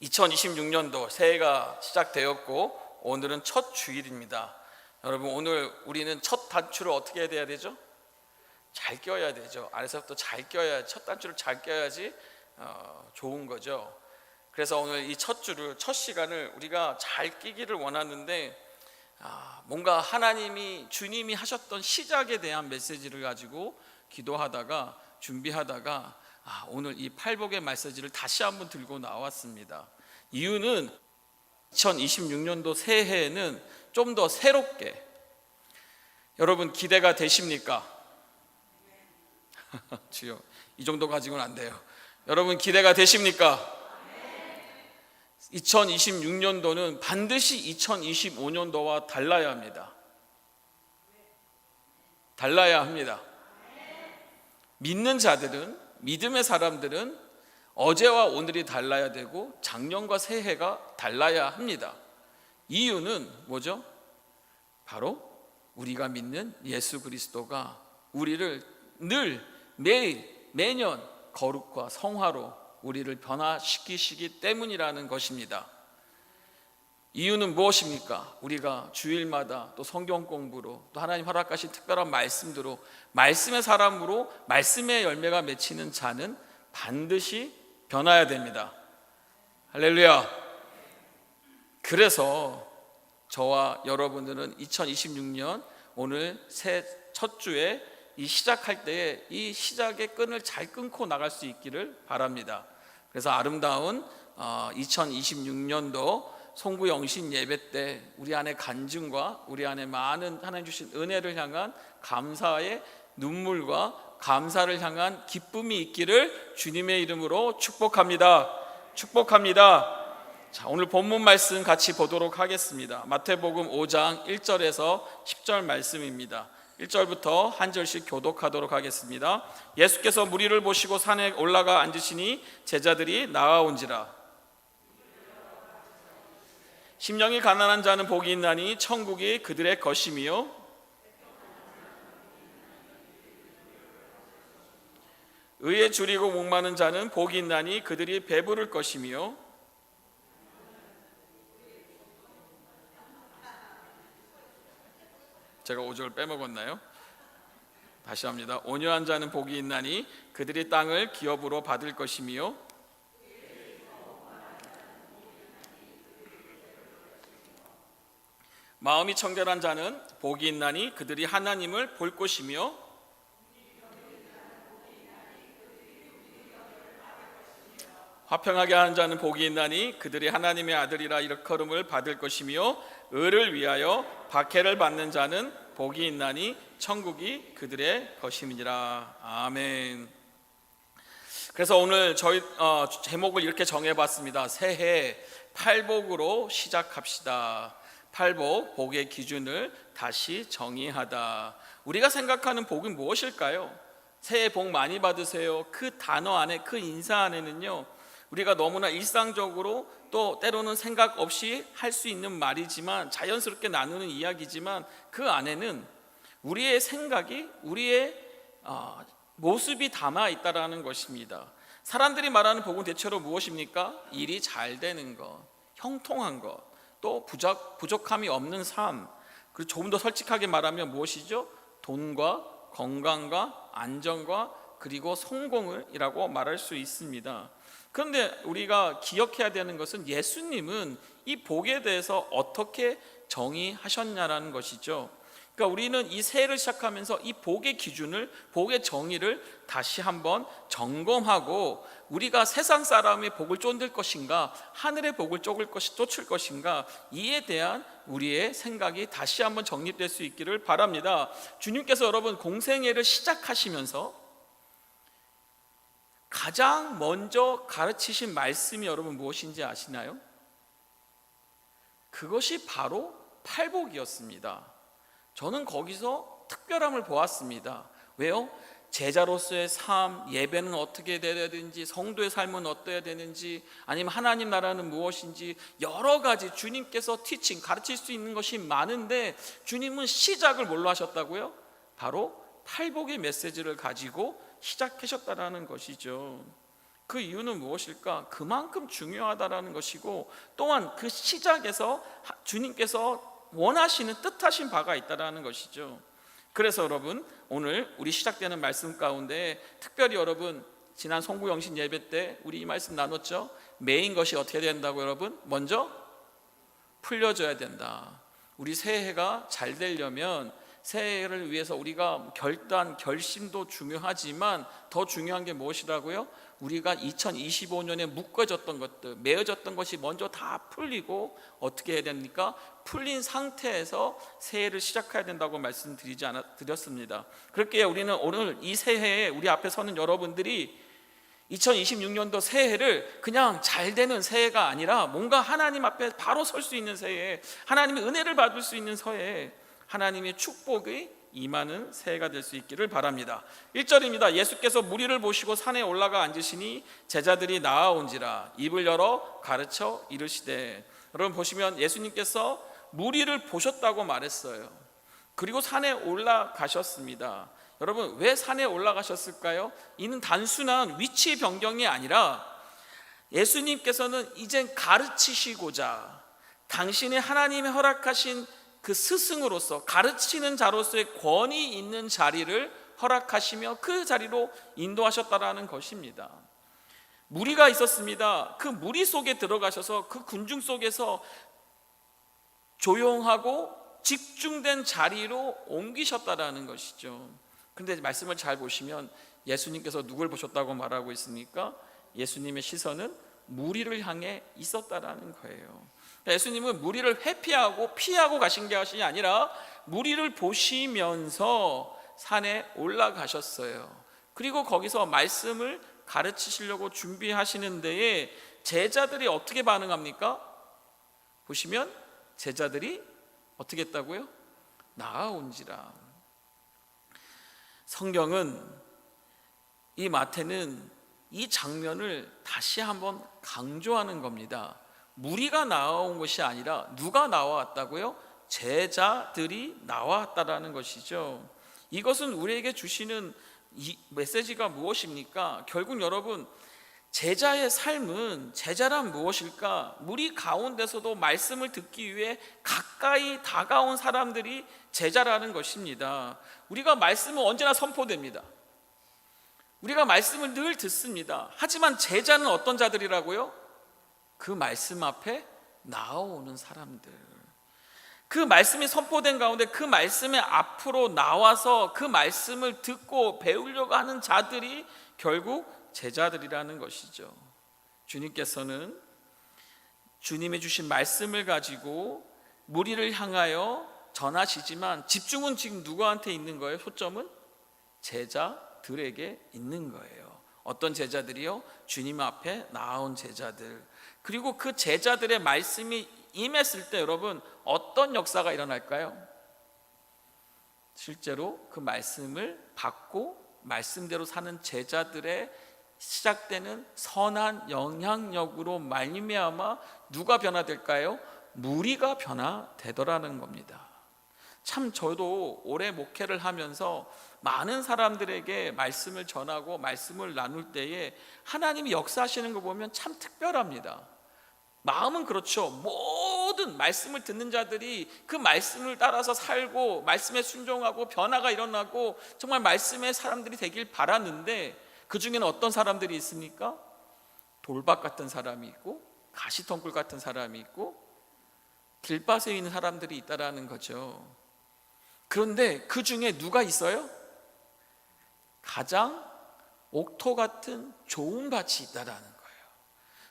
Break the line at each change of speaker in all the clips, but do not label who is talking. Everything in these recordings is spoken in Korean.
2026년도 새해가 시작되었고 오늘은 첫 주일입니다. 여러분, 오늘 우리는 첫 단추를 어떻게 해야 되죠? 잘 껴야 되죠. 안에서부터 잘 껴야, 첫 단추를 잘 껴야지 좋은 거죠. 그래서 오늘 이 첫 주를, 첫 시간을 우리가 잘 끼기를 원하는데, 뭔가 주님이 하셨던 시작에 대한 메시지를 가지고 기도하다가 준비하다가 오늘 이 팔복의 메시지를 다시 한번 들고 나왔습니다. 이유는 2026년도 새해에는 좀 더 새롭게, 여러분 기대가 되십니까? 주여, 이 정도 가지고는 안 돼요. 여러분 기대가 되십니까? 2026년도는 반드시 2025년도와 달라야 합니다. 달라야 합니다. 믿는 자들은, 믿음의 사람들은 어제와 오늘이 달라야 되고 작년과 새해가 달라야 합니다. 이유는 뭐죠? 바로 우리가 믿는 예수 그리스도가 우리를 매년 거룩과 성화로 우리를 변화시키시기 때문이라는 것입니다. 이유는 무엇입니까? 우리가 주일마다 또 성경 공부로 또 하나님 허락하신 특별한 말씀대로 말씀의 사람으로 말씀의 열매가 맺히는 자는 반드시 변화해야 됩니다. 할렐루야. 그래서 저와 여러분들은 2026년 오늘 첫 주에 이 시작할 때에 이 시작의 끈을 잘 끊고 나갈 수 있기를 바랍니다. 그래서 아름다운 2026년도 송구영신 예배 때 우리 안에 간증과 우리 안에 많은 하나님 주신 은혜를 향한 감사의 눈물과 감사를 향한 기쁨이 있기를 주님의 이름으로 축복합니다. 축복합니다. 자, 오늘 본문 말씀 같이 보도록 하겠습니다. 마태복음 5장 1절에서 10절 말씀입니다. 1절부터 한 절씩 교독하도록 하겠습니다. 예수께서 무리를 보시고 산에 올라가 앉으시니 제자들이 나아온지라. 심령이 가난한 자는 복이 있나니 천국이 그들의 것이며, 의에 줄이고 목마른 자는 복이 있나니 그들이 배부를 것이며, 제가 5절 빼먹었나요? 다시 합니다. 온유한 자는 복이 있나니 그들이 땅을 기업으로 받을 것이며, 마음이 청결한 자는 복이 있나니 그들이 하나님을 볼 것이며, 화평하게 하는 자는 복이 있나니 그들이 하나님의 아들이라 일컬음을 받을 것이며, 의를 위하여 박해를 받는 자는 복이 있나니 천국이 그들의 것임이니라. 아멘. 그래서 오늘 저희 제목을 이렇게 정해봤습니다. 새해 팔복으로 시작합시다. 팔복, 복의 기준을 다시 정의하다. 우리가 생각하는 복은 무엇일까요? 새해 복 많이 받으세요. 그 단어 안에, 그 인사 안에는요, 우리가 너무나 일상적으로 또 때로는 생각 없이 할 수 있는 말이지만, 자연스럽게 나누는 이야기지만, 그 안에는 우리의 생각이, 우리의 모습이 담아 있다라는 것입니다. 사람들이 말하는 복은 대체로 무엇입니까? 일이 잘 되는 것, 형통한 것, 또 부족함이 없는 삶. 그리고 조금 더 솔직하게 말하면 무엇이죠? 돈과 건강과 안정과 그리고 성공을이라고 말할 수 있습니다. 그런데 우리가 기억해야 되는 것은 예수님은 이 복에 대해서 어떻게 정의하셨냐라는 것이죠. 그러니까 우리는 이 새해를 시작하면서 이 복의 기준을, 복의 정의를 다시 한번 점검하고, 우리가 세상 사람의 복을 쫓을 것인가, 하늘의 복을 쫓을 것인가, 이에 대한 우리의 생각이 다시 한번 정립될 수 있기를 바랍니다. 주님께서 여러분 공생애를 시작하시면서 가장 먼저 가르치신 말씀이 여러분 무엇인지 아시나요? 그것이 바로 팔복이었습니다. 저는 거기서 특별함을 보았습니다. 왜요? 제자로서의 삶, 예배는 어떻게 되어야 되는지, 성도의 삶은 어떠해야 되는지, 아니면 하나님 나라는 무엇인지, 여러 가지 주님께서 가르칠 수 있는 것이 많은데, 주님은 시작을 뭘로 하셨다고요? 바로 팔복의 메시지를 가지고 시작하셨다라는 것이죠. 그 이유는 무엇일까? 그만큼 중요하다라는 것이고, 또한 그 시작에서 주님께서 원하시는 뜻하신 바가 있다라는 것이죠. 그래서 여러분, 오늘 우리 시작되는 말씀 가운데 특별히 여러분, 지난 송구영신 예배 때 우리 이 말씀 나눴죠. 메인 것이 어떻게 된다고 여러분? 먼저 풀려져야 된다. 우리 새해가 잘 되려면 새해를 위해서 우리가 결심도 중요하지만 더 중요한 게 무엇이라고요? 우리가 2025년에 묶어졌던 것들, 메어졌던 것이 먼저 다 풀리고 어떻게 해야 됩니까? 풀린 상태에서 새해를 시작해야 된다고 말씀드렸습니다. 그렇게 우리는 오늘 이 새해에 우리 앞에 서는 여러분들이 2026년도 새해를 그냥 잘 되는 새해가 아니라 뭔가 하나님 앞에 바로 설 수 있는 새해, 하나님의 은혜를 받을 수 있는 새해, 하나님의 축복이 임하는 새해가 될 수 있기를 바랍니다. 1절입니다. 예수께서 무리를 보시고 산에 올라가 앉으시니 제자들이 나아온지라 입을 열어 가르쳐 이르시되. 여러분 보시면 예수님께서 무리를 보셨다고 말했어요. 그리고 산에 올라가셨습니다. 여러분 왜 산에 올라가셨을까요? 이는 단순한 위치 변경이 아니라 예수님께서는 이젠 가르치시고자 당신의 하나님이 허락하신 그 스승으로서 가르치는 자로서의 권위 있는 자리를 허락하시며 그 자리로 인도하셨다라는 것입니다. 무리가 있었습니다. 그 무리 속에 들어가셔서 그 군중 속에서 조용하고 집중된 자리로 옮기셨다라는 것이죠. 그런데 말씀을 잘 보시면 예수님께서 누굴 보셨다고 말하고 있습니까? 예수님의 시선은 무리를 향해 있었다라는 거예요. 예수님은 무리를 회피하고 피하고 가신 것이 아니라 무리를 보시면서 산에 올라가셨어요. 그리고 거기서 말씀을 가르치시려고 준비하시는 데에 제자들이 어떻게 반응합니까? 보시면 제자들이 어떻게 했다고요? 나아온지라. 성경은 이 마태는 이 장면을 다시 한번 강조하는 겁니다. 무리가 나와온 것이 아니라 누가 나왔다고요? 제자들이 나왔다라는 것이죠. 이것은 우리에게 주시는 이 메시지가 무엇입니까? 결국 여러분, 제자의 삶은, 제자란 무엇일까? 무리 가운데서도 말씀을 듣기 위해 가까이 다가온 사람들이 제자라는 것입니다. 우리가 말씀은 언제나 선포됩니다. 우리가 말씀을 늘 듣습니다. 하지만 제자는 어떤 자들이라고요? 그 말씀 앞에 나아오는 사람들, 그 말씀이 선포된 가운데 그 말씀의 앞으로 나와서 그 말씀을 듣고 배우려고 하는 자들이 결국 제자들이라는 것이죠. 주님께서는 주님이 주신 말씀을 가지고 무리를 향하여 전하시지만 집중은 지금 누구한테 있는 거예요? 초점은 제자들에게 있는 거예요. 어떤 제자들이요? 주님 앞에 나아온 제자들. 그리고 그 제자들의 말씀이 임했을 때 여러분 어떤 역사가 일어날까요? 실제로 그 말씀을 받고 말씀대로 사는 제자들의 시작되는 선한 영향력으로 말미암아 누가 변화될까요? 무리가 변화되더라는 겁니다. 참 저도 올해 목회를 하면서 많은 사람들에게 말씀을 전하고 말씀을 나눌 때에 하나님이 역사하시는 거 보면 참 특별합니다. 마음은 그렇죠. 모든 말씀을 듣는 자들이 그 말씀을 따라서 살고 말씀에 순종하고 변화가 일어나고 정말 말씀의 사람들이 되길 바랐는데 그 중에는 어떤 사람들이 있습니까? 돌박 같은 사람이 있고 가시덩굴 같은 사람이 있고 길바에 있는 사람들이 있다라는 거죠. 그런데 그 중에 누가 있어요? 가장 옥토 같은 좋은 밭이 있다라는 거예요.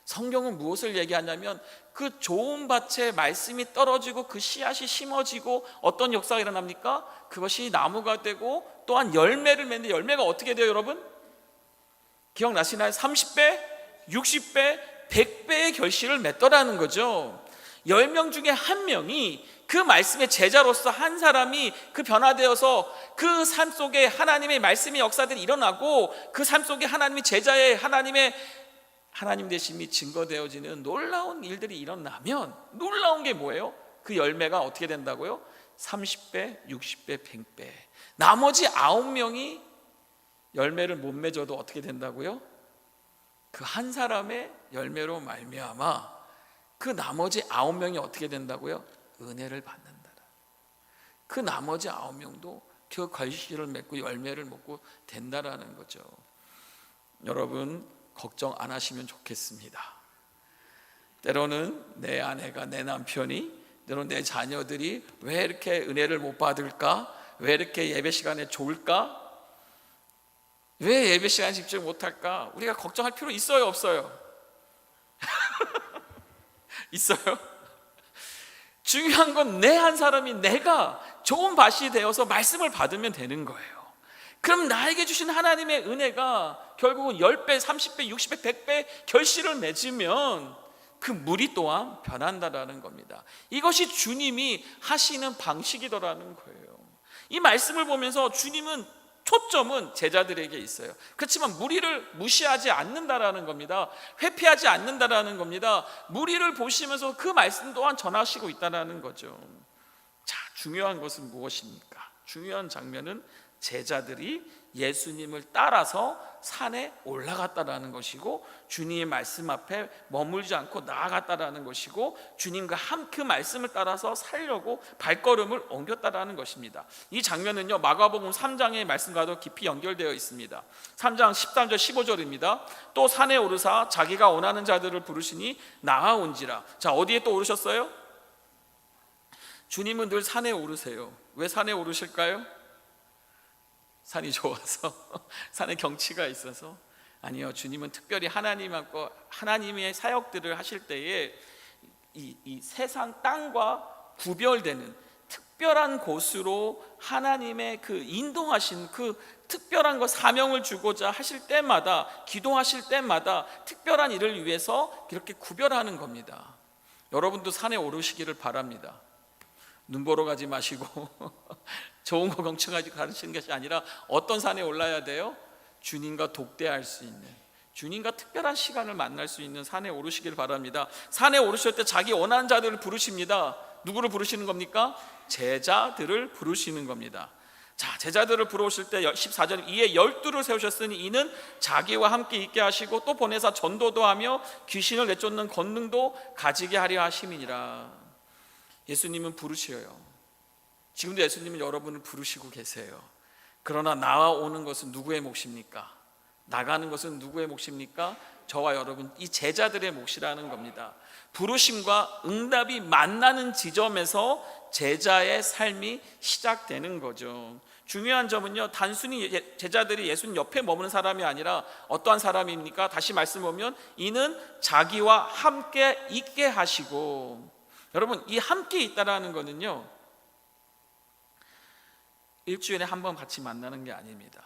성경은 무엇을 얘기하냐면 그 좋은 밭에 말씀이 떨어지고 그 씨앗이 심어지고 어떤 역사가 일어납니까? 그것이 나무가 되고 또한 열매를 맺는데 열매가 어떻게 돼요 여러분? 기억나시나요? 30배, 60배, 100배의 결실을 맺더라는 거죠. 10명 중에 한 명이 그 말씀의 제자로서 한 사람이 그 변화되어서 그 삶 속에 하나님의 말씀의 역사들이 일어나고 그 삶 속에 하나님의 제자의 하나님 되심이 증거되어지는 놀라운 일들이 일어나면 놀라운 게 뭐예요? 그 열매가 어떻게 된다고요? 30배, 60배, 100배. 나머지 9명이 열매를 못 맺어도 어떻게 된다고요? 그 한 사람의 열매로 말미암아 그 나머지 9명이 어떻게 된다고요? 은혜를 받는다. 그 나머지 9명도 그 결실을 맺고 열매를 먹고 된다라는 거죠. 여러분 걱정 안 하시면 좋겠습니다. 때로는 내 아내가, 내 남편이, 때로는 내 자녀들이 왜 이렇게 은혜를 못 받을까? 왜 이렇게 예배 시간에 좋을까? 왜 예배 시간에 집중 못할까? 우리가 걱정할 필요 있어요, 없어요? 있어요? 중요한 건 내 한 사람이 내가 좋은 밭이 되어서 말씀을 받으면 되는 거예요. 그럼 나에게 주신 하나님의 은혜가 결국은 10배, 30배, 60배, 100배 결실을 맺으면 그 물이 또한 변한다라는 겁니다. 이것이 주님이 하시는 방식이더라는 거예요. 이 말씀을 보면서 주님은 초점은 제자들에게 있어요. 그렇지만 무리를 무시하지 않는다라는 겁니다. 회피하지 않는다라는 겁니다. 무리를 보시면서 그 말씀 또한 전하시고 있다는 거죠. 자, 중요한 것은 무엇입니까? 중요한 장면은 제자들이 예수님을 따라서 산에 올라갔다라는 것이고, 주님의 말씀 앞에 머물지 않고 나아갔다라는 것이고, 주님과 함께 그 말씀을 따라서 살려고 발걸음을 옮겼다라는 것입니다. 이 장면은요, 마가복음 3장의 말씀과도 깊이 연결되어 있습니다. 3장 13절 15절입니다. 또 산에 오르사 자기가 원하는 자들을 부르시니 나아온지라. 자, 어디에 또 오르셨어요? 주님은 늘 산에 오르세요. 왜 산에 오르실까요? 산이 좋아서? 산에 경치가 있어서? 아니요, 주님은 특별히 하나님하고 하나님의 사역들을 하실 때에 이 세상 땅과 구별되는 특별한 곳으로 하나님의 그 인도하신 그 특별한 것, 사명을 주고자 하실 때마다, 기도하실 때마다 특별한 일을 위해서 이렇게 구별하는 겁니다. 여러분도 산에 오르시기를 바랍니다. 눈 보러 가지 마시고 좋은 거 경청하지 가르치는 것이 아니라 어떤 산에 올라야 돼요? 주님과 독대할 수 있는, 주님과 특별한 시간을 만날 수 있는 산에 오르시길 바랍니다. 산에 오르실 때 자기 원하는 자들을 부르십니다. 누구를 부르시는 겁니까? 제자들을 부르시는 겁니다. 자, 제자들을 부르실 때 14절, 이에 12를 세우셨으니 이는 자기와 함께 있게 하시고 또 보내사 전도도 하며 귀신을 내쫓는 권능도 가지게 하려 하심이니라. 예수님은 부르셔요. 지금도 예수님은 여러분을 부르시고 계세요. 그러나 나아오는 것은 누구의 몫입니까? 나가는 것은 누구의 몫입니까? 저와 여러분, 이 제자들의 몫이라는 겁니다. 부르심과 응답이 만나는 지점에서 제자의 삶이 시작되는 거죠. 중요한 점은요, 단순히 제자들이 예수님 옆에 머무는 사람이 아니라 어떠한 사람입니까? 다시 말씀 보면 이는 자기와 함께 있게 하시고, 여러분, 이 함께 있다라는 거는요, 일주일에 한 번 같이 만나는 게 아닙니다.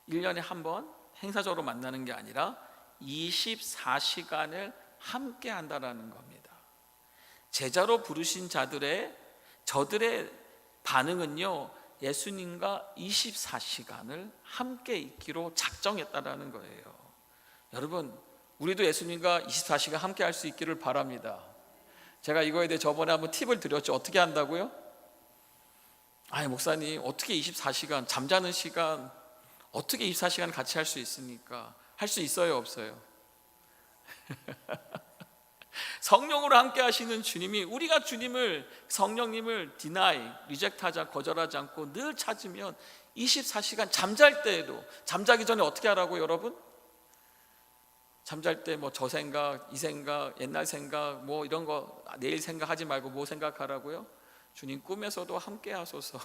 1년에 한 번 행사적으로 만나는 게 아니라 24시간을 함께 한다라는 겁니다. 제자로 부르신 저들의 반응은요, 예수님과 24시간을 함께 있기로 작정했다라는 거예요. 여러분, 우리도 예수님과 24시간 함께 할 수 있기를 바랍니다. 제가 이거에 대해 저번에 한번 팁을 드렸죠. 어떻게 한다고요? 아니, 목사님, 어떻게 24시간, 잠자는 시간 어떻게 24시간 같이 할 수 있습니까? 할 수 있어요, 없어요? 성령으로 함께 하시는 주님이, 우리가 주님을, 성령님을 리젝트하지, 거절하지 않고 늘 찾으면 24시간, 잠잘 때에도, 잠자기 전에 어떻게 하라고 여러분? 잠잘 때 뭐 저 생각, 이 생각, 옛날 생각, 뭐 이런 거 내일 생각하지 말고 뭐 생각하라고요? 주님 꿈에서도 함께 하소서.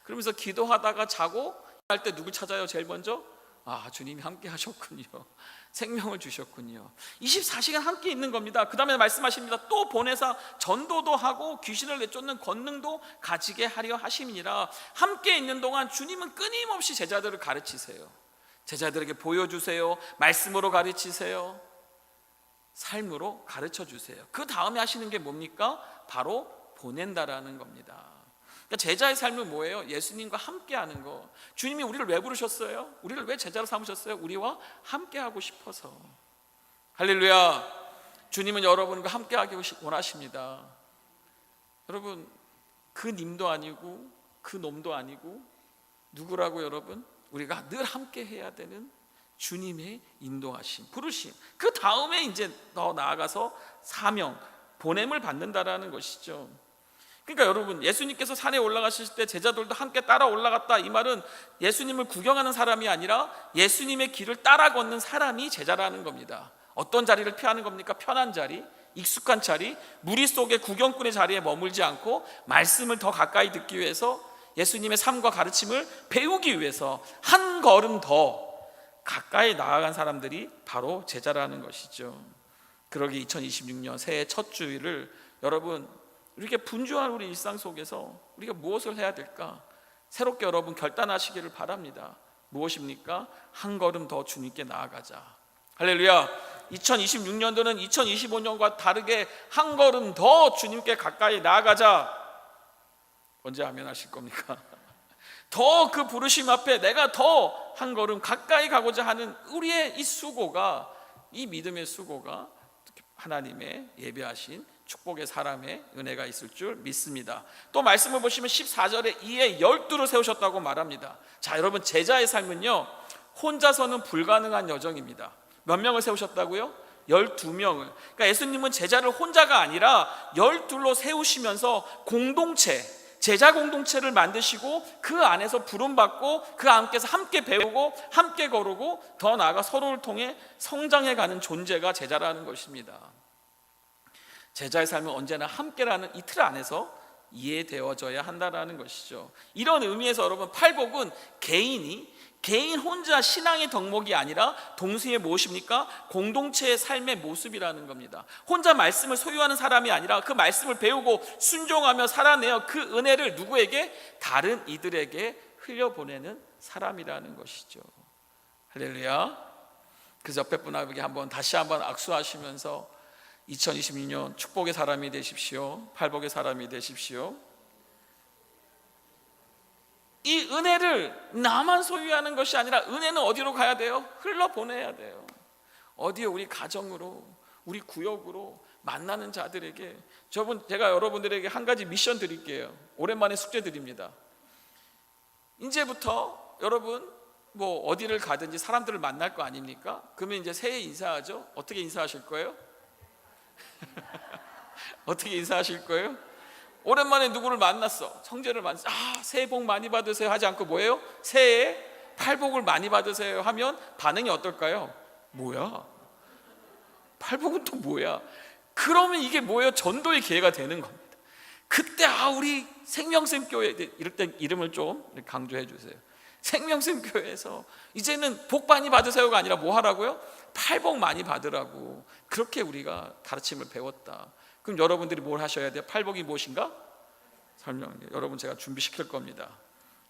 그러면서 기도하다가 자고 할 때 누굴 찾아요? 제일 먼저? 아, 주님이 함께 하셨군요. 생명을 주셨군요. 24시간 함께 있는 겁니다. 그 다음에 말씀하십니다. 또 보내사 전도도 하고 귀신을 내쫓는 권능도 가지게 하려 하심이니라. 함께 있는 동안 주님은 끊임없이 제자들을 가르치세요. 제자들에게 보여주세요. 말씀으로 가르치세요. 삶으로 가르쳐 주세요. 그 다음에 하시는 게 뭡니까? 바로 보낸다라는 겁니다. 그러니까 제자의 삶은 뭐예요? 예수님과 함께하는 거. 주님이 우리를 왜 부르셨어요? 우리를 왜 제자로 삼으셨어요? 우리와 함께하고 싶어서. 할렐루야. 주님은 여러분과 함께하기 원하십니다. 여러분, 그 님도 아니고 그 놈도 아니고 누구라고 여러분? 우리가 늘 함께 해야 되는 주님의 인도하심, 부르심, 그 다음에 이제 더 나아가서 사명, 보냄을 받는다라는 것이죠. 그러니까 여러분, 예수님께서 산에 올라가실 때 제자들도 함께 따라 올라갔다, 이 말은 예수님을 구경하는 사람이 아니라 예수님의 길을 따라 걷는 사람이 제자라는 겁니다. 어떤 자리를 피하는 겁니까? 편한 자리, 익숙한 자리, 무리 속의 구경꾼의 자리에 머물지 않고 말씀을 더 가까이 듣기 위해서, 예수님의 삶과 가르침을 배우기 위해서 한 걸음 더 가까이 나아간 사람들이 바로 제자라는 것이죠. 그러기 2026년 새해 첫 주일을 여러분, 이렇게 분주한 우리 일상 속에서 우리가 무엇을 해야 될까? 새롭게 여러분 결단하시기를 바랍니다. 무엇입니까? 한 걸음 더 주님께 나아가자. 할렐루야. 2026년도는 2025년과 다르게 한 걸음 더 주님께 가까이 나아가자. 언제 아멘 하실 겁니까? 더 그 부르심 앞에 내가 더 한 걸음 가까이 가고자 하는 우리의 이 수고가, 이 믿음의 수고가 하나님의 예배하신 축복의 사람의 은혜가 있을 줄 믿습니다. 또 말씀을 보시면 14절에 이에 12를 세우셨다고 말합니다. 자, 여러분, 제자의 삶은요, 혼자서는 불가능한 여정입니다. 몇 명을 세우셨다고요? 12명을. 그러니까 예수님은 제자를 혼자가 아니라 12로 세우시면서 공동체, 제자 공동체를 만드시고 그 안에서 부름받고 그 안에서 함께 배우고 함께 거르고 더 나아가 서로를 통해 성장해가는 존재가 제자라는 것입니다. 제자의 삶은 언제나 함께라는 이 틀 안에서 이해되어져야 한다는 것이죠. 이런 의미에서 여러분, 팔복은 개인 혼자 신앙의 덕목이 아니라 동시에 무엇입니까? 공동체의 삶의 모습이라는 겁니다. 혼자 말씀을 소유하는 사람이 아니라 그 말씀을 배우고 순종하며 살아내어 그 은혜를 누구에게? 다른 이들에게 흘려보내는 사람이라는 것이죠. 할렐루야. 그래서 옆에 분에게 다시 한번 악수하시면서 2026년 축복의 사람이 되십시오. 팔복의 사람이 되십시오. 이 은혜를 나만 소유하는 것이 아니라 은혜는 어디로 가야 돼요? 흘러보내야 돼요. 어디에? 우리 가정으로, 우리 구역으로 만나는 자들에게. 제가 여러분들에게 한 가지 미션 드릴게요. 오랜만에 숙제 드립니다. 이제부터 여러분 어디를 가든지 사람들을 만날 거 아닙니까? 그러면 이제 새해 인사하죠. 어떻게 인사하실 거예요? 어떻게 인사하실 거예요? 오랜만에 누구를 만났어, 형제를 만났어. 새해 복 많이 받으세요 하지 않고 뭐예요? 새해에 팔복을 많이 받으세요 하면 반응이 어떨까요? 뭐야? 팔복은 또 뭐야? 그러면 이게 뭐예요? 전도의 기회가 되는 겁니다. 그때 우리 생명샘교회, 이럴 때 이름을 좀 강조해 주세요. 생명샘교회에서 이제는 복 많이 받으세요가 아니라 뭐 하라고요? 팔복 많이 받으라고. 그렇게 우리가 가르침을 배웠다. 그럼 여러분들이 뭘 하셔야 돼요? 팔복이 무엇인가? 여러분, 제가 준비시킬 겁니다.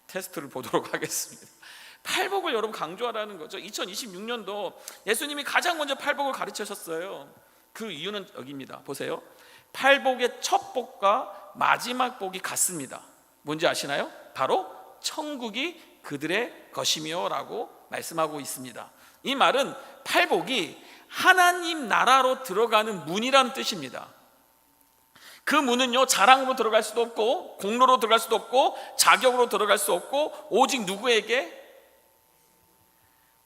테스트를 보도록 하겠습니다. 팔복을 여러분 강조하라는 거죠. 2026년도 예수님이 가장 먼저 팔복을 가르치셨어요. 그 이유는 여기입니다. 보세요. 팔복의 첫 복과 마지막 복이 같습니다. 뭔지 아시나요? 바로 천국이 그들의 것이며 라고 말씀하고 있습니다. 이 말은 팔복이 하나님 나라로 들어가는 문이라는 뜻입니다. 그 문은요, 자랑으로 들어갈 수도 없고 공로로 들어갈 수도 없고 자격으로 들어갈 수 없고 오직 누구에게?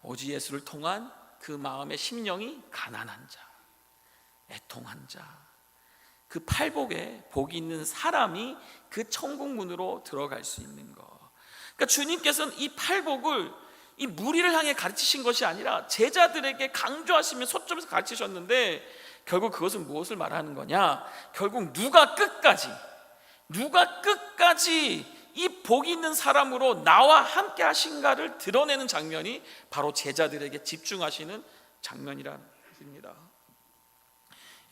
오직 예수를 통한 그 마음의 심령이 가난한 자, 애통한 자, 그 팔복에 복이 있는 사람이 그 천국 문으로 들어갈 수 있는 것. 그러니까 주님께서는 이 팔복을 이 무리를 향해 가르치신 것이 아니라 제자들에게 강조하시며 초점에서 가르치셨는데, 결국 그것은 무엇을 말하는 거냐? 결국 누가 끝까지 이 복이 있는 사람으로 나와 함께 하신가를 드러내는 장면이 바로 제자들에게 집중하시는 장면이란 뜻입니다.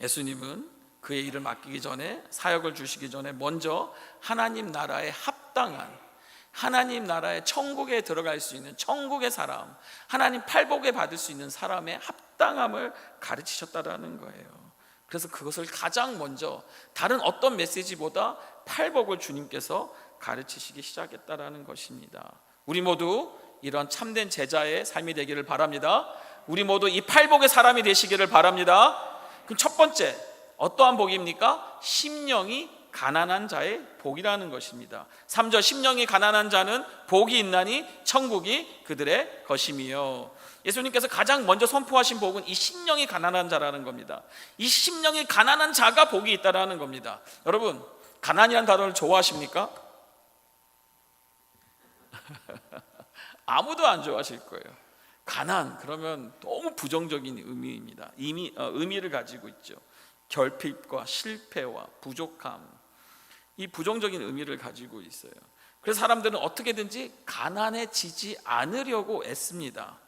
예수님은 그의 일을 맡기기 전에, 사역을 주시기 전에 먼저 하나님 나라에 합당한, 하나님 나라의 천국에 들어갈 수 있는 천국의 사람, 하나님 팔복에 받을 수 있는 사람의 합당함을 가르치셨다라는 거예요. 그래서 그것을 가장 먼저 다른 어떤 메시지보다 팔복을 주님께서 가르치시기 시작했다라는 것입니다. 우리 모두 이런 참된 제자의 삶이 되기를 바랍니다. 우리 모두 이 팔복의 사람이 되시기를 바랍니다. 그럼 첫 번째, 어떠한 복입니까? 심령이 가난한 자의 복이라는 것입니다. 3절, 심령이 가난한 자는 복이 있나니 천국이 그들의 것이며. 예수님께서 가장 먼저 선포하신 복은 이 심령이 가난한 자라는 겁니다. 이 심령이 가난한 자가 복이 있다라는 겁니다. 여러분, 가난이라는 단어를 좋아하십니까? 아무도 안 좋아하실 거예요. 가난 그러면 너무 부정적인 의미입니다. 의미를 가지고 있죠. 결핍과 실패와 부족함, 이 부정적인 의미를 가지고 있어요. 그래서 사람들은 어떻게든지 가난해지지 않으려고 애씁니다.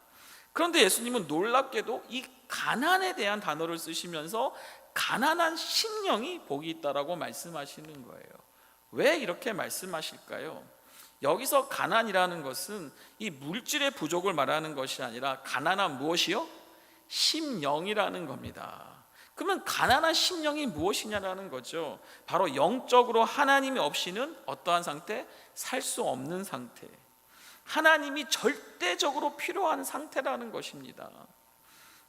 그런데 예수님은 놀랍게도 이 가난에 대한 단어를 쓰시면서 가난한 심령이 복이 있다라고 말씀하시는 거예요. 왜 이렇게 말씀하실까요? 여기서 가난이라는 것은 이 물질의 부족을 말하는 것이 아니라 가난한 무엇이요? 심령이라는 겁니다. 그러면 가난한 심령이 무엇이냐라는 거죠. 바로 영적으로 하나님이 없이는 어떠한 상태? 살 수 없는 상태, 하나님이 절대적으로 필요한 상태라는 것입니다.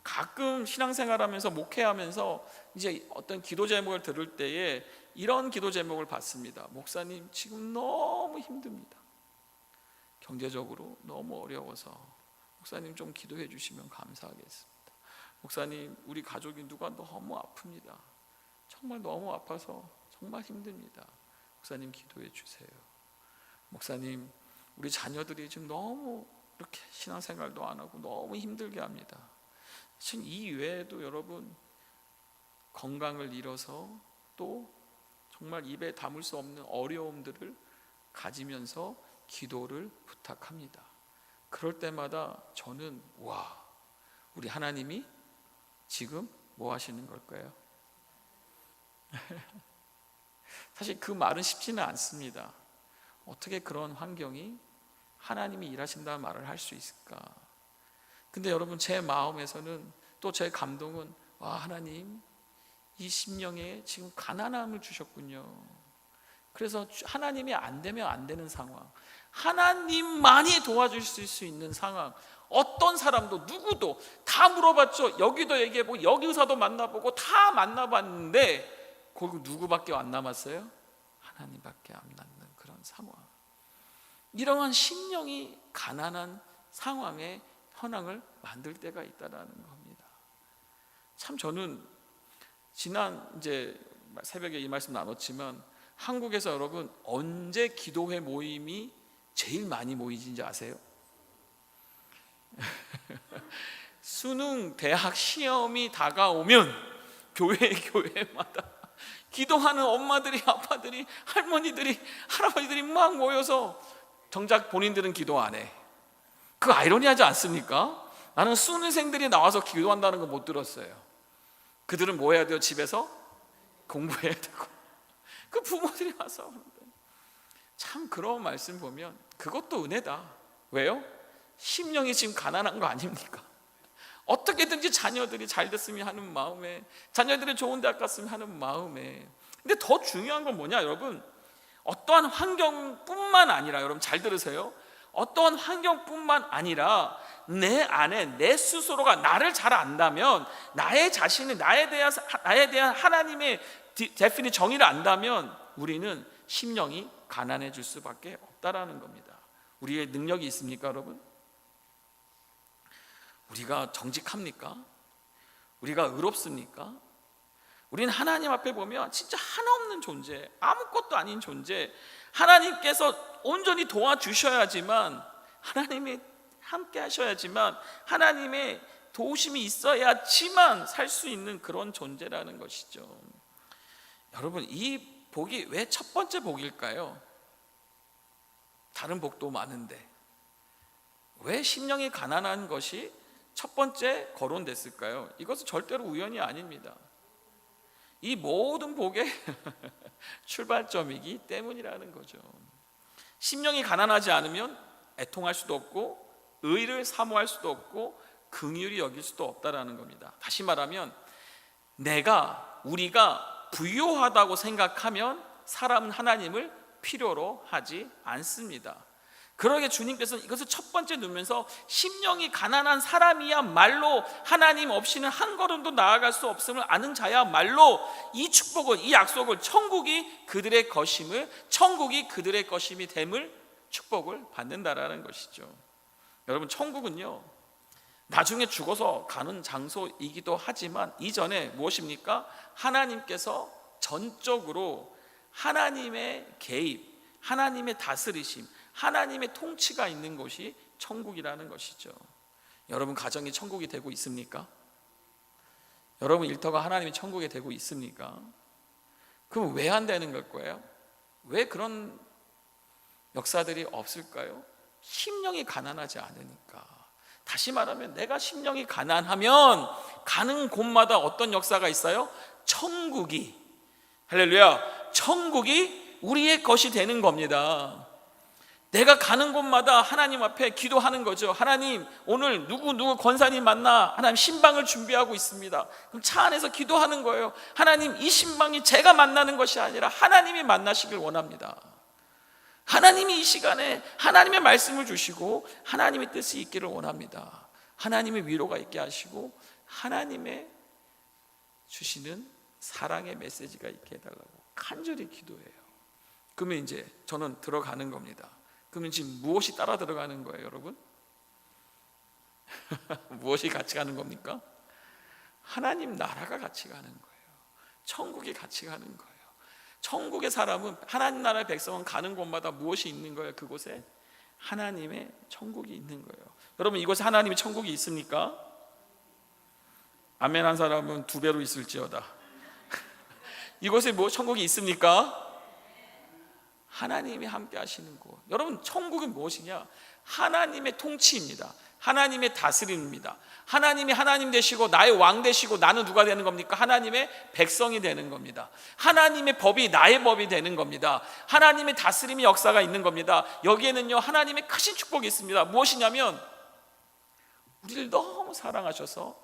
가끔 신앙생활하면서 목회하면서 이제 어떤 기도 제목을 들을 때에 이런 기도 제목을 받습니다. 목사님, 지금 너무 힘듭니다. 경제적으로 너무 어려워서 목사님 좀 기도해 주시면 감사하겠습니다. 목사님, 우리 가족이 누가 너무 아픕니다. 정말 너무 아파서 정말 힘듭니다. 목사님 기도해 주세요. 목사님, 우리 자녀들이 지금 너무 이렇게 신앙생활도 안 하고 너무 힘들게 합니다. 지금 이 외에도 여러분 건강을 잃어서 또 정말 입에 담을 수 없는 어려움들을 가지면서 기도를 부탁합니다. 그럴 때마다 저는 우리 하나님이 지금 뭐 하시는 걸까요? 사실 그 말은 쉽지는 않습니다. 어떻게 그런 환경이 하나님이 일하신다는 말을 할 수 있을까? 근데 여러분, 제 마음에서는 또 제 감동은 하나님, 이 심령에 지금 가난함을 주셨군요. 그래서 하나님이 안 되면 안 되는 상황, 하나님만이 도와주실 수 있는 상황, 어떤 사람도 누구도 다 물어봤죠. 여기도 얘기해보고 여기 의사도 만나보고 다 만나봤는데 거기 누구밖에 안 남았어요? 하나님밖에 안 남는 그런 상황. 이러한 심령이 가난한 상황에 현황을 만들 때가 있다라는 겁니다. 참 저는 지난 이제 새벽에 이 말씀 나눴지만 한국에서 여러분 언제 기도회 모임이 제일 많이 모이는지 아세요? 수능 대학 시험이 다가오면 교회마다 기도하는 엄마들이, 아빠들이, 할머니들이, 할아버지들이 막 모여서 정작 본인들은 기도 안 해. 그 아이러니하지 않습니까? 나는 수능생들이 나와서 기도한다는 거 못 들었어요. 그들은 뭐 해야 돼요? 집에서 공부해야 되고. 그 부모들이 와서 참 그런 말씀 보면 그것도 은혜다. 왜요? 심령이 지금 가난한 거 아닙니까? 어떻게든지 자녀들이 잘 됐으면 하는 마음에, 자녀들이 좋은 대학 갔으면 하는 마음에. 근데 더 중요한 건 뭐냐 여러분, 어떠한 환경뿐만 아니라, 여러분 잘 들으세요, 어떠한 환경뿐만 아니라 내 안에 내 스스로가 나를 잘 안다면, 나의 자신이 나에 대한 하나님의 데피니 정의를 안다면 우리는 심령이 가난해질 수밖에 없다라는 겁니다. 우리의 능력이 있습니까 여러분? 우리가 정직합니까? 우리가 의롭습니까? 우리는 하나님 앞에 보면 진짜 하나 없는 존재, 아무것도 아닌 존재, 하나님께서 온전히 도와주셔야지만, 하나님이 함께 하셔야지만, 하나님의 도우심이 있어야지만 살 수 있는 그런 존재라는 것이죠. 여러분, 이 복이 왜 첫 번째 복일까요? 다른 복도 많은데 왜 심령이 가난한 것이 첫 번째 거론됐을까요? 이것은 절대로 우연이 아닙니다. 이 모든 복의 출발점이기 때문이라는 거죠. 심령이 가난하지 않으면 애통할 수도 없고 의를 사모할 수도 없고 긍휼히 여길 수도 없다라는 겁니다. 다시 말하면 우리가 부유하다고 생각하면 사람은 하나님을 필요로 하지 않습니다. 그러게 주님께서는 이것을 첫 번째 누면서 심령이 가난한 사람이야말로 하나님 없이는 한 걸음도 나아갈 수 없음을 아는 자야말로 이 축복을, 이 약속을, 천국이 그들의 것임이 됨을 축복을 받는다라는 것이죠. 여러분, 천국은요 나중에 죽어서 가는 장소이기도 하지만 이전에 무엇입니까? 하나님께서 전적으로 하나님의 개입, 하나님의 다스리심, 하나님의 통치가 있는 곳이 천국이라는 것이죠. 여러분 가정이 천국이 되고 있습니까? 여러분 일터가 하나님의 천국이 되고 있습니까? 그럼 왜 안 되는 걸 거예요? 왜 그런 역사들이 없을까요? 심령이 가난하지 않으니까. 다시 말하면 내가 심령이 가난하면 가는 곳마다 어떤 역사가 있어요? 천국이, 할렐루야, 천국이 우리의 것이 되는 겁니다. 내가 가는 곳마다 하나님 앞에 기도하는 거죠. 하나님, 오늘 누구 권사님 만나 하나님 신방을 준비하고 있습니다. 그럼 차 안에서 기도하는 거예요. 하나님, 이 신방이 제가 만나는 것이 아니라 하나님이 만나시길 원합니다. 하나님이 이 시간에 하나님의 말씀을 주시고 하나님의 뜻이 있기를 원합니다. 하나님의 위로가 있게 하시고 하나님의 주시는 사랑의 메시지가 있게 해달라고 간절히 기도해요. 그러면 이제 저는 들어가는 겁니다. 그러면 지금 무엇이 따라 들어가는 거예요, 여러분? 무엇이 같이 가는 겁니까? 하나님 나라가 같이 가는 거예요. 천국이 같이 가는 거예요. 천국의 사람은, 하나님 나라의 백성은 가는 곳마다 무엇이 있는 거예요? 그곳에 하나님의 천국이 있는 거예요. 여러분 이곳에 하나님의 천국이 있습니까? 아멘 한 사람은 2배로 있을지어다. 이곳에 뭐 천국이 있습니까? 하나님이 함께 하시는 곳. 여러분 천국은 무엇이냐? 하나님의 통치입니다. 하나님의 다스림입니다. 하나님이 하나님 되시고 나의 왕 되시고 나는 누가 되는 겁니까? 하나님의 백성이 되는 겁니다. 하나님의 법이 나의 법이 되는 겁니다. 하나님의 다스림의 역사가 있는 겁니다. 여기에는요 하나님의 크신 축복이 있습니다. 무엇이냐면 우리를 너무 사랑하셔서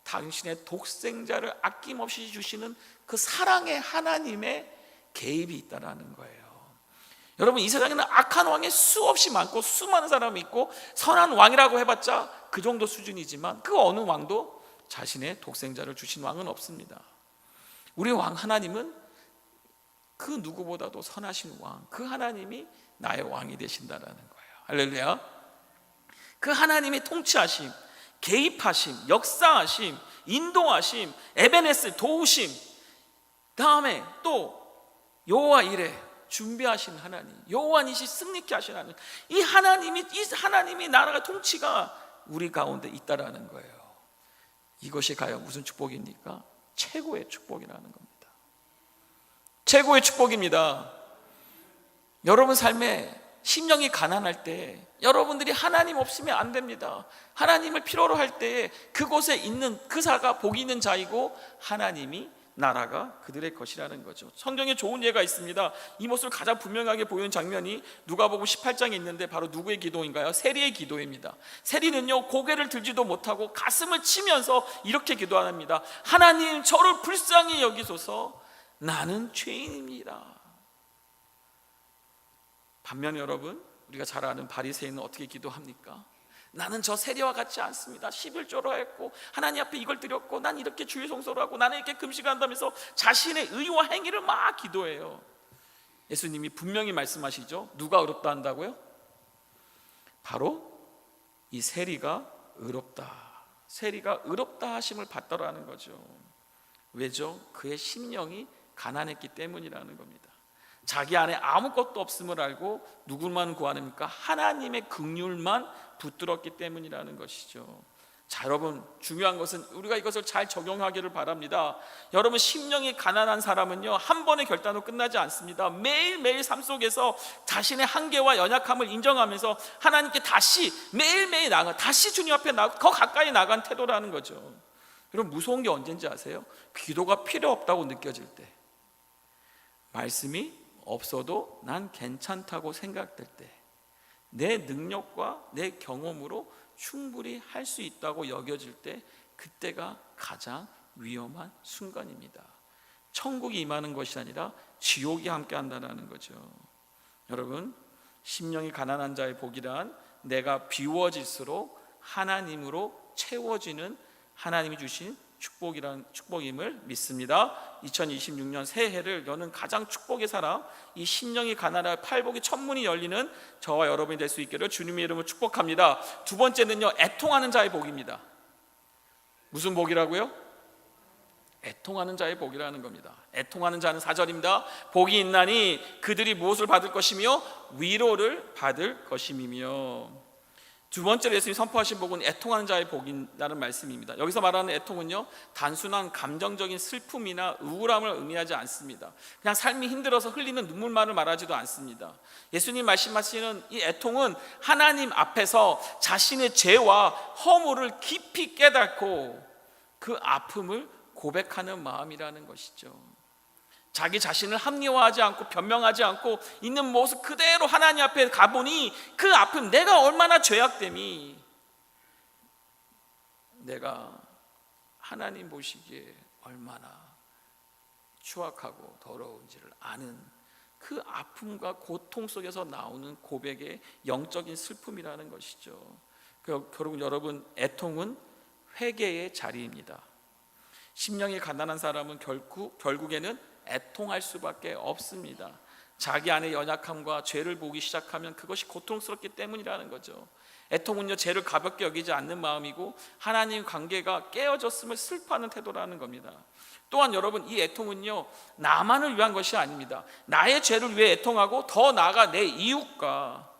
당신의 독생자를 아낌없이 주시는 그 사랑의 하나님의 개입이 있다는 거예요. 여러분 이 세상에는 악한 왕이 수없이 많고 수많은 사람이 있고 선한 왕이라고 해봤자 그 정도 수준이지만 그 어느 왕도 자신의 독생자를 주신 왕은 없습니다. 우리 왕 하나님은 그 누구보다도 선하신 왕, 그 하나님이 나의 왕이 되신다라는 거예요. 할렐루야. 그 하나님의 통치하심, 개입하심, 역사하심, 인도하심, 에베네스 도우심, 다음에 또 여호와 이레 준비하신 하나님, 여호와 니시 승리케 하신 하나님, 이 하나님이 나라가 통치가 우리 가운데 있다라는 거예요. 이것이 과연 무슨 축복입니까? 최고의 축복이라는 겁니다. 최고의 축복입니다. 여러분 삶에 심령이 가난할 때 여러분들이 하나님 없으면 안 됩니다. 하나님을 필요로 할 때 그곳에 있는 그 자가 복이 있는 자이고 하나님이 나라가 그들의 것이라는 거죠. 성경에 좋은 예가 있습니다. 이 모습을 가장 분명하게 보이는 장면이 누가복음 18장에 있는데 바로 누구의 기도인가요? 세리의 기도입니다. 세리는요 고개를 들지도 못하고 가슴을 치면서 이렇게 기도합니다. 하나님 저를 불쌍히 여기소서, 나는 죄인입니다. 반면 여러분 우리가 잘 아는 바리새인은 어떻게 기도합니까? 나는 저 세리와 같지 않습니다. 11조로 했고 하나님 앞에 이걸 드렸고 난 이렇게 주일 성소를 하고 나는 이렇게 금식한다면서 자신의 의와 행위를 막 기도해요. 예수님이 분명히 말씀하시죠. 누가 의롭다 한다고요? 바로 이 세리가 의롭다, 세리가 의롭다 하심을 받더라는 거죠. 왜죠? 그의 심령이 가난했기 때문이라는 겁니다. 자기 안에 아무것도 없음을 알고 누구만 구하니까 하나님의 긍휼만 붙들었기 때문이라는 것이죠. 자, 여러분 중요한 것은 우리가 이것을 잘 적용하기를 바랍니다. 여러분 심령이 가난한 사람은요 한 번의 결단으로 끝나지 않습니다. 매일매일 삶 속에서 자신의 한계와 연약함을 인정하면서 하나님께 다시 매일매일 다시 주님 앞에 더 가까이 나간 태도라는 거죠. 여러분 무서운 게 언제인지 아세요? 기도가 필요 없다고 느껴질 때, 말씀이 없어도 난 괜찮다고 생각될 때, 내 능력과 내 경험으로 충분히 할 수 있다고 여겨질 때, 그때가 가장 위험한 순간입니다. 천국이 임하는 것이 아니라 지옥이 함께 한다는 거죠. 여러분 심령이 가난한 자의 복이란 내가 비워질수록 하나님으로 채워지는 하나님이 주신 축복임을 믿습니다. 2026년 새해를 여는 가장 축복의 사람, 이 심령이 가난하여 팔복의 천문이 열리는 저와 여러분이 될 수 있기를 주님의 이름으로 축복합니다. 두 번째는요, 애통하는 자의 복입니다. 무슨 복이라고요? 애통하는 자의 복이라는 겁니다. 애통하는 자는 4절입니다. 복이 있나니 그들이 무엇을 받을 것이며 위로를 받을 것임이며. 두 번째로 예수님이 선포하신 복은 애통하는 자의 복이라는 말씀입니다. 여기서 말하는 애통은요, 단순한 감정적인 슬픔이나 우울함을 의미하지 않습니다. 그냥 삶이 힘들어서 흘리는 눈물만을 말하지도 않습니다. 예수님 말씀하시는 이 애통은 하나님 앞에서 자신의 죄와 허물을 깊이 깨닫고 그 아픔을 고백하는 마음이라는 것이죠. 자기 자신을 합리화하지 않고 변명하지 않고 있는 모습 그대로 하나님 앞에 가보니 그 아픔, 내가 얼마나 죄악됨이 내가 하나님 보시기에 얼마나 추악하고 더러운지를 아는 그 아픔과 고통 속에서 나오는 고백의 영적인 슬픔이라는 것이죠. 결국 여러분, 애통은 회개의 자리입니다. 심령이 가난한 사람은 결국에는 애통할 수밖에 없습니다. 자기 안의 연약함과 죄를 보기 시작하면 그것이 고통스럽기 때문이라는 거죠. 애통은요, 죄를 가볍게 여기지 않는 마음이고 하나님 관계가 깨어졌음을 슬퍼하는 태도라는 겁니다. 또한 여러분, 이 애통은요, 나만을 위한 것이 아닙니다. 나의 죄를 위해 애통하고 더 나아가 내 이웃과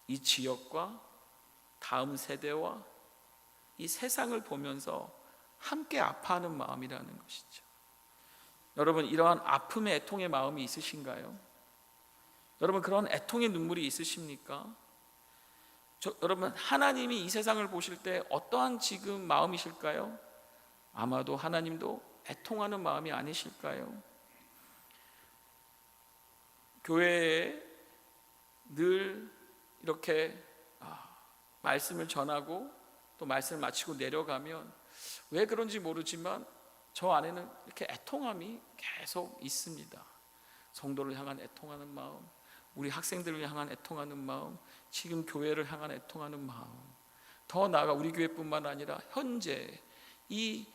이 지역과 다음 세대와 이 세상을 보면서 함께 아파하는 마음이라는 것이죠. 여러분, 이러한 아픔의 애통의 마음이 있으신가요? 여러분, 그런 애통의 눈물이 있으십니까? 여러분, 하나님이 이 세상을 보실 때 어떠한 지금 마음이실까요? 아마도 하나님도 애통하는 마음이 아니실까요? 교회에 늘 이렇게 말씀을 전하고 또 말씀을 마치고 내려가면 왜 그런지 모르지만 저 안에는 이렇게 애통함이 계속 있습니다. 성도를 향한 애통하는 마음, 우리 학생들을 향한 애통하는 마음, 지금 교회를 향한 애통하는 마음, 더 나아가 우리 교회뿐만 아니라 현재 이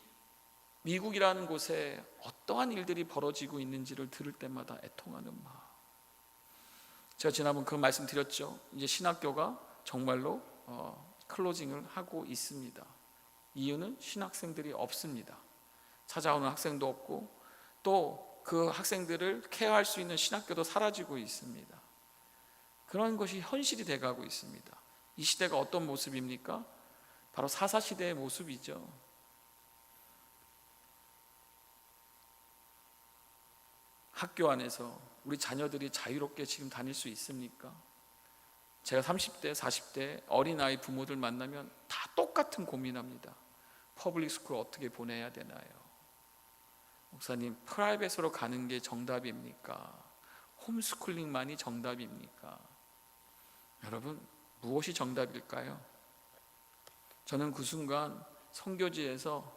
미국이라는 곳에 어떠한 일들이 벌어지고 있는지를 들을 때마다 애통하는 마음. 제가 지난번 그 말씀 드렸죠. 이제 신학교가 정말로 클로징을 하고 있습니다. 이유는 신학생들이 없습니다. 찾아오는 학생도 없고 또 그 학생들을 케어할 수 있는 신학교도 사라지고 있습니다. 그런 것이 현실이 돼가고 있습니다. 이 시대가 어떤 모습입니까? 바로 사사시대의 모습이죠. 학교 안에서 우리 자녀들이 자유롭게 지금 다닐 수 있습니까? 제가 30대, 40대 어린아이 부모들 만나면 다 똑같은 고민합니다. 퍼블릭 스쿨 어떻게 보내야 되나요? 목사님, 프라이빗으로 가는 게 정답입니까? 홈스쿨링만이 정답입니까? 여러분, 무엇이 정답일까요? 저는 그 순간 선교지에서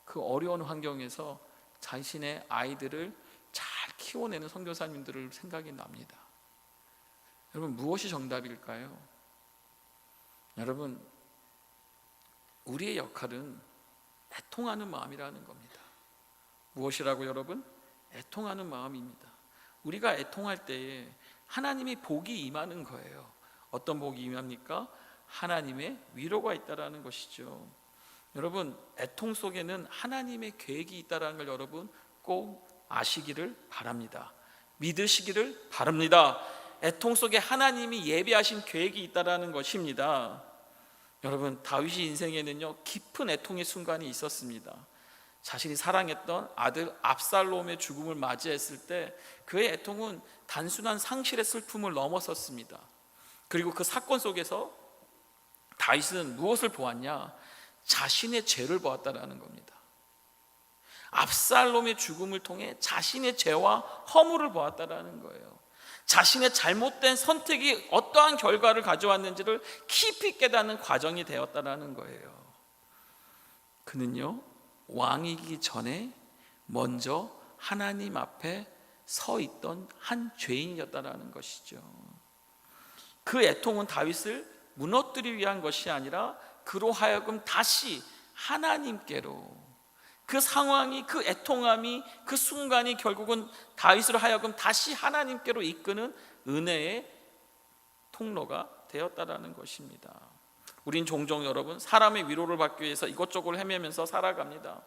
그 어려운 환경에서 자신의 아이들을 잘 키워내는 선교사님들을 생각이 납니다. 여러분, 무엇이 정답일까요? 여러분, 우리의 역할은 애통하는 마음이라는 겁니다. 무엇이라고 여러분? 애통하는 마음입니다. 우리가 애통할 때에 하나님의 복이 임하는 거예요. 어떤 복이 임합니까? 하나님의 위로가 있다라는 것이죠. 여러분, 애통 속에는 하나님의 계획이 있다라는 걸 여러분 꼭 아시기를 바랍니다. 믿으시기를 바랍니다. 애통 속에 하나님이 예비하신 계획이 있다라는 것입니다. 여러분, 다윗의 인생에는요, 깊은 애통의 순간이 있었습니다. 자신이 사랑했던 아들 압살롬의 죽음을 맞이했을 때 그의 애통은 단순한 상실의 슬픔을 넘어섰습니다. 그리고 그 사건 속에서 다윗은 무엇을 보았냐? 자신의 죄를 보았다라는 겁니다. 압살롬의 죽음을 통해 자신의 죄와 허물을 보았다라는 거예요. 자신의 잘못된 선택이 어떠한 결과를 가져왔는지를 깊이 깨닫는 과정이 되었다라는 거예요. 그는요, 왕이기 전에 먼저 하나님 앞에 서 있던 한 죄인이었다라는 것이죠. 그 애통은 다윗을 무너뜨리기 위한 것이 아니라 그로 하여금 다시 하나님께로. 그 상황이, 그 애통함이, 그 순간이 결국은 다윗으로 하여금 다시 하나님께로 이끄는 은혜의 통로가 되었다라는 것입니다. 우린 종종 여러분 사람의 위로를 받기 위해서 이것저것 헤매면서 살아갑니다.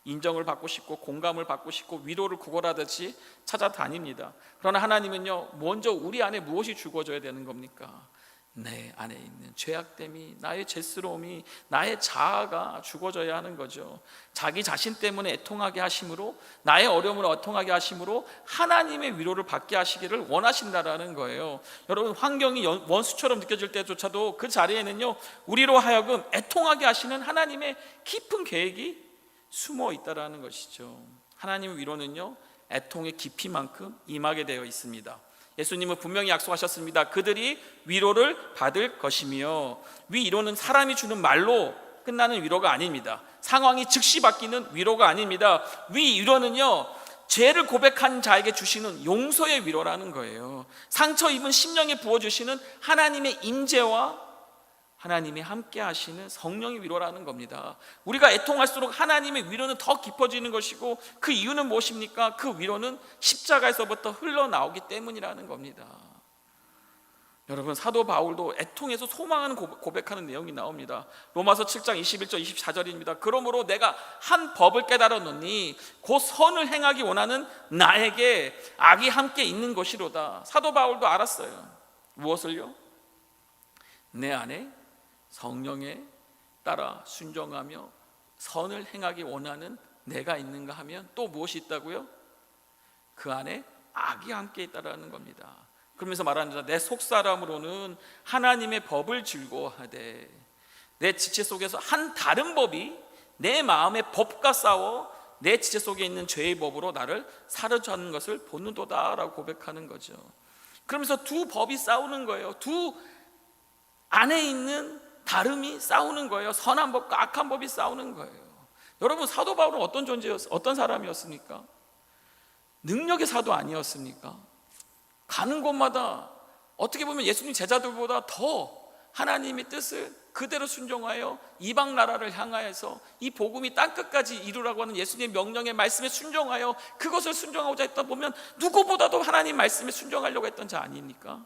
인정을 받고 싶고 공감을 받고 싶고 위로를 구걸하듯이 찾아다닙니다. 그러나 하나님은요, 먼저 우리 안에 무엇이 죽어져야 되는 겁니까? 내 안에 있는 죄악됨이, 나의 죄스러움이, 나의 자아가 죽어져야 하는 거죠. 자기 자신 때문에 애통하게 하심으로, 나의 어려움을 애통하게 하심으로 하나님의 위로를 받게 하시기를 원하신다라는 거예요. 여러분, 환경이 원수처럼 느껴질 때조차도 그 자리에는요, 우리로 하여금 애통하게 하시는 하나님의 깊은 계획이 숨어 있다라는 것이죠. 하나님의 위로는요, 애통의 깊이만큼 임하게 되어 있습니다. 예수님은 분명히 약속하셨습니다. 그들이 위로를 받을 것이며, 위로는 사람이 주는 말로 끝나는 위로가 아닙니다. 상황이 즉시 바뀌는 위로가 아닙니다. 위로는요, 죄를 고백한 자에게 주시는 용서의 위로라는 거예요. 상처 입은 심령에 부어주시는 하나님의 임재와 하나님이 함께 하시는 성령의 위로라는 겁니다. 우리가 애통할수록 하나님의 위로는 더 깊어지는 것이고, 그 이유는 무엇입니까? 그 위로는 십자가에서부터 흘러나오기 때문이라는 겁니다. 여러분, 사도 바울도 애통해서 소망하는 고백하는 내용이 나옵니다. 로마서 7장 21절 24절입니다. 그러므로 내가 한 법을 깨달았노니 곧 선을 행하기 원하는 나에게 악이 함께 있는 것이로다. 사도 바울도 알았어요. 무엇을요? 내 안에 성령에 따라 순종하며 선을 행하기 원하는 내가 있는가 하면 또 무엇이 있다고요? 그 안에 악이 함께 있다라는 겁니다. 그러면서 말합니다. 내 속사람으로는 하나님의 법을 즐거워하되 내 지체 속에서 한 다른 법이 내 마음의 법과 싸워 내 지체 속에 있는 죄의 법으로 나를 사로잡는 것을 보는도다라고 고백하는 거죠. 그러면서 두 법이 싸우는 거예요. 두 안에 있는 다름이 싸우는 거예요. 선한 법과 악한 법이 싸우는 거예요. 여러분, 사도 바울은 어떤 사람이었습니까? 능력의 사도 아니었습니까? 가는 곳마다 어떻게 보면 예수님 제자들보다 더 하나님의 뜻을 그대로 순종하여 이방 나라를 향하여서 이 복음이 땅끝까지 이루라고 하는 예수님의 명령의 말씀에 순종하여 그것을 순종하고자 했다 보면 누구보다도 하나님 말씀에 순종하려고 했던 자 아닙니까?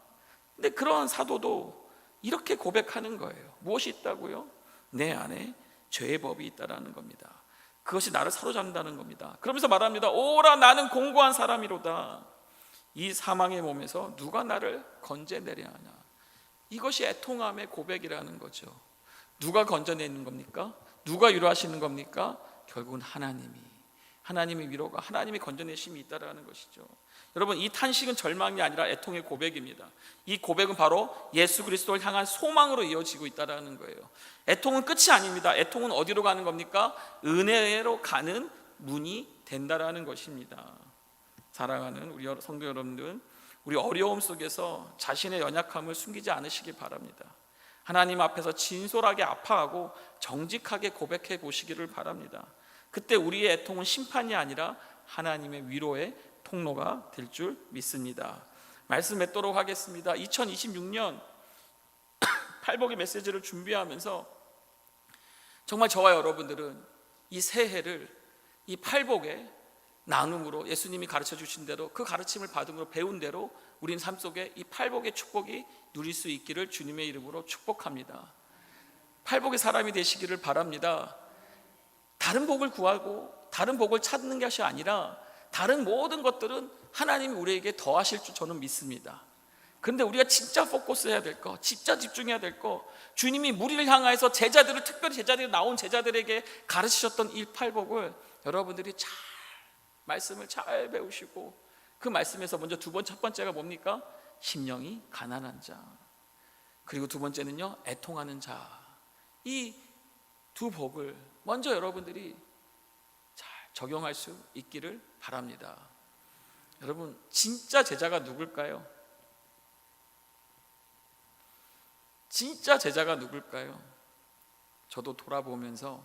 근데 그러한 사도도 이렇게 고백하는 거예요. 무엇이 있다고요? 내 안에 죄의 법이 있다라는 겁니다. 그것이 나를 사로잡는다는 겁니다. 그러면서 말합니다. 오라 나는 공고한 사람이로다. 이 사망의 몸에서 누가 나를 건져내려 하냐. 이것이 애통함의 고백이라는 거죠. 누가 건져내는 겁니까? 누가 위로하시는 겁니까? 결국은 하나님의 위로가, 하나님의 건져내심이 있다라는 것이죠. 여러분, 이 탄식은 절망이 아니라 애통의 고백입니다. 이 고백은 바로 예수 그리스도를 향한 소망으로 이어지고 있다라는 거예요. 애통은 끝이 아닙니다. 애통은 어디로 가는 겁니까? 은혜로 가는 문이 된다라는 것입니다. 사랑하는 우리 성도 여러분들, 우리 어려움 속에서 자신의 연약함을 숨기지 않으시기 바랍니다. 하나님 앞에서 진솔하게 아파하고 정직하게 고백해 보시기를 바랍니다. 그때 우리의 애통은 심판이 아니라 하나님의 위로의 통로가 될 줄 믿습니다. 말씀 맺도록 하겠습니다. 2026년 팔복의 메시지를 준비하면서 정말 저와 여러분들은 이 새해를 이 팔복의 나눔으로 예수님이 가르쳐 주신 대로, 그 가르침을 받음으로 배운 대로 우리는 삶 속에 이 팔복의 축복이 누릴 수 있기를 주님의 이름으로 축복합니다. 팔복의 사람이 되시기를 바랍니다. 다른 복을 구하고 다른 복을 찾는 것이 아니라 다른 모든 것들은 하나님이 우리에게 더하실 줄 저는 믿습니다. 그런데 우리가 진짜 포커스해야 될 거, 진짜 집중해야 될 거, 주님이 무리를 향하여서 제자들을, 특별히 제자들이 나온 제자들에게 가르치셨던 이 팔복을 여러분들이 잘 말씀을 잘 배우시고, 그 말씀에서 먼저 첫 번째가 뭡니까? 심령이 가난한 자, 그리고 두 번째는요, 애통하는 자. 이 두 복을 먼저 여러분들이 잘 적용할 수 있기를 바랍니다. 여러분, 진짜 제자가 누굴까요? 진짜 제자가 누굴까요? 저도 돌아보면서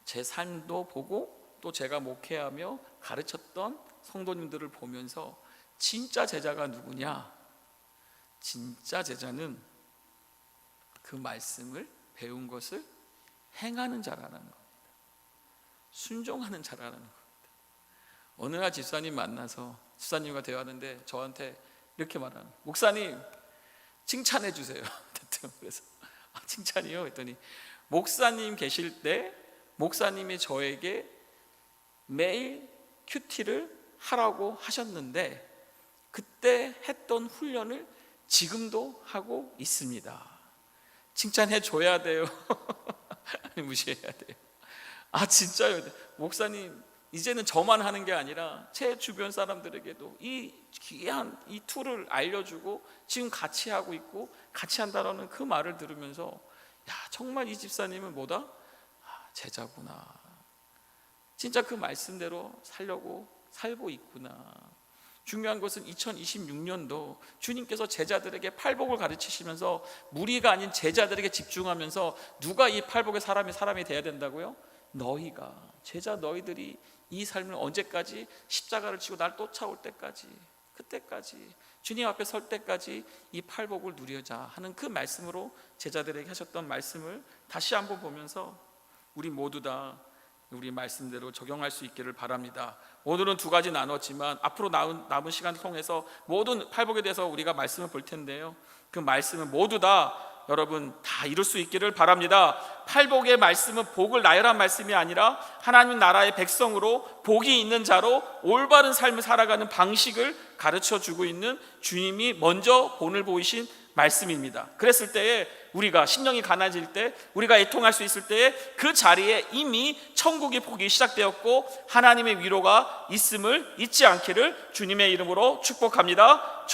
제 삶도 보고 또 제가 목회하며 가르쳤던 성도님들을 보면서 진짜 제자가 누구냐? 진짜 제자는 그 말씀을 배운 것을 행하는 자라는 겁니다. 순종하는 자라는 겁니다. 어느 날 집사님 만나서 집사님과 대화하는데 저한테 이렇게 말하는, 목사님 칭찬해 주세요. 그래서 칭찬이요? 했더니 목사님 계실 때 목사님이 저에게 매일 큐티를 하라고 하셨는데 그때 했던 훈련을 지금도 하고 있습니다. 칭찬해 줘야 돼요? 아니 무시해야 돼요? 진짜요? 목사님 이제는 저만 하는 게 아니라 제 주변 사람들에게도 이 귀한 이 툴을 알려주고 지금 같이 하고 있고 같이 한다라는 그 말을 들으면서 정말 이 집사님은 뭐다? 제자구나. 진짜 그 말씀대로 살고 있구나. 중요한 것은 2026년도 주님께서 제자들에게 팔복을 가르치시면서 무리가 아닌 제자들에게 집중하면서 누가 이 팔복의 사람이 돼야 된다고요? 너희가, 제자 너희들이 이 삶을 언제까지 십자가를 지고 날 쫓아올 때까지, 그때까지 주님 앞에 설 때까지 이 팔복을 누리자 하는 그 말씀으로 제자들에게 하셨던 말씀을 다시 한번 보면서 우리 모두 다 우리 말씀대로 적용할 수 있기를 바랍니다. 오늘은 두 가지 나눴지만 앞으로 남은 시간을 통해서 모든 팔복에 대해서 우리가 말씀을 볼 텐데요, 그 말씀은 모두 다 여러분 다 이룰 수 있기를 바랍니다. 팔복의 말씀은 복을 나열한 말씀이 아니라 하나님 나라의 백성으로 복이 있는 자로 올바른 삶을 살아가는 방식을 가르쳐 주고 있는 주님이 먼저 본을 보이신 말씀입니다. 그랬을 때에 우리가 심령이 가난해질 때, 우리가 애통할 수 있을 때에 그 자리에 이미 천국의 복이 시작되었고 하나님의 위로가 있음을 잊지 않기를 주님의 이름으로 축복합니다.